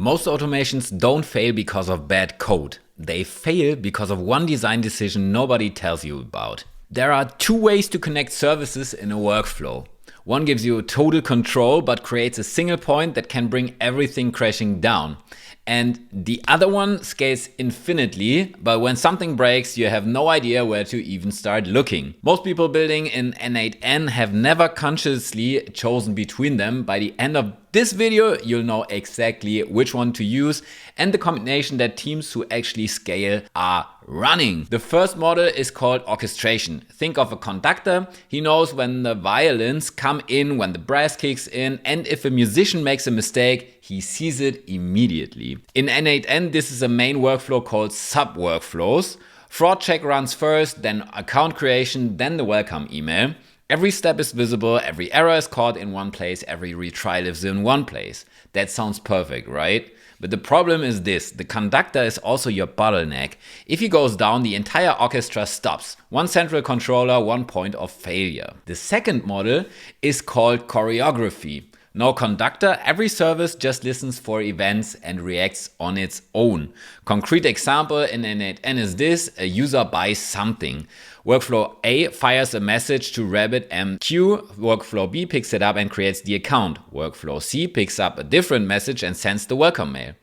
Most automations don't fail because of bad code. They fail because of one design decision nobody tells you about. There are two ways to connect services in a workflow. One gives you total control but creates a single point that can bring everything crashing down. And the other one scales infinitely, but when something breaks, you have no idea where to even start looking. Most people building in n8n have never consciously chosen between them. By the end of this video, you'll know exactly which one to use and the combination that teams who actually scale are running. The first model is called orchestration. Think of a conductor. He knows when the violins come in, when the brass kicks in, and if a musician makes a mistake, he sees it immediately. In n8n, this is a main workflow called sub-workflows. Fraud check runs first, then account creation, then the welcome email. Every step is visible, every error is caught in one place, every retry lives in one place. That sounds perfect, right? But the problem is this: the conductor is also your bottleneck. If he goes down, the entire orchestra stops. One central controller, one point of failure. The second model is called choreography. No conductor, every service just listens for events and reacts on its own. Concrete example in n8n is this: a user buys something. Workflow A fires a message to RabbitMQ, workflow B picks it up and creates the account. Workflow C picks up a different message and sends the welcome mail.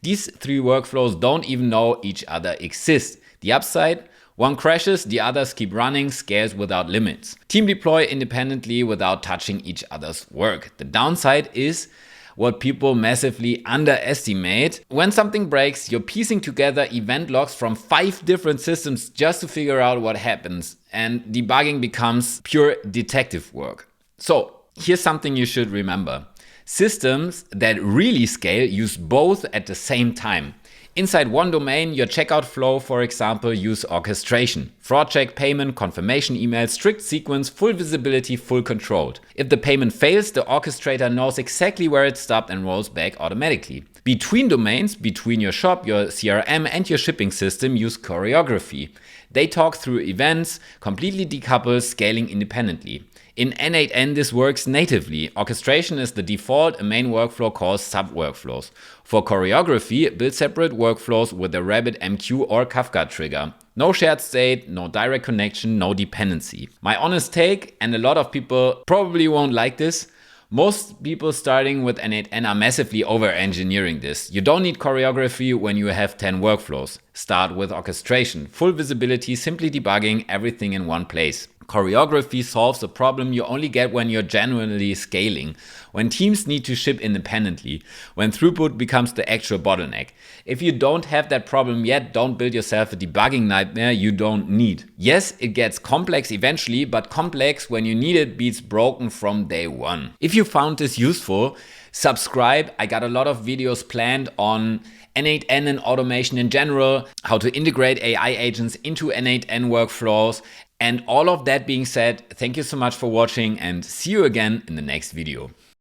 These three workflows don't even know each other exist. The upside? One crashes, the others keep running, scales without limits. Team deploy independently without touching each other's work. The downside is what people massively underestimate. When something breaks, you're piecing together event logs from 5 different systems just to figure out what happens, and debugging becomes pure detective work. So here's something you should remember. Systems that really scale use both at the same time. Inside one domain, your checkout flow, for example, use orchestration. Fraud check, payment, confirmation email, strict sequence, full visibility, full controlled. If the payment fails, the orchestrator knows exactly where it stopped and rolls back automatically. Between domains, between your shop, your CRM and your shipping system, use choreography. They talk through events, completely decoupled, scaling independently. In n8n, this works natively. Orchestration is the default, a main workflow calls sub-workflows. For choreography, build separate workflows with a RabbitMQ or Kafka trigger. No shared state, no direct connection, no dependency. My honest take, and a lot of people probably won't like this, most people starting with n8n are massively over-engineering this. You don't need choreography when you have 10 workflows. Start with orchestration. Full visibility, simply debugging everything in one place. Choreography solves a problem you only get when you're genuinely scaling, when teams need to ship independently, when throughput becomes the actual bottleneck. If you don't have that problem yet, don't build yourself a debugging nightmare you don't need. Yes, it gets complex eventually, but complex when you need it beats broken from day one. If you found this useful, subscribe. I got a lot of videos planned on n8n and automation in general, how to integrate AI agents into n8n workflows. And all of that being said, thank you so much for watching and see you again in the next video.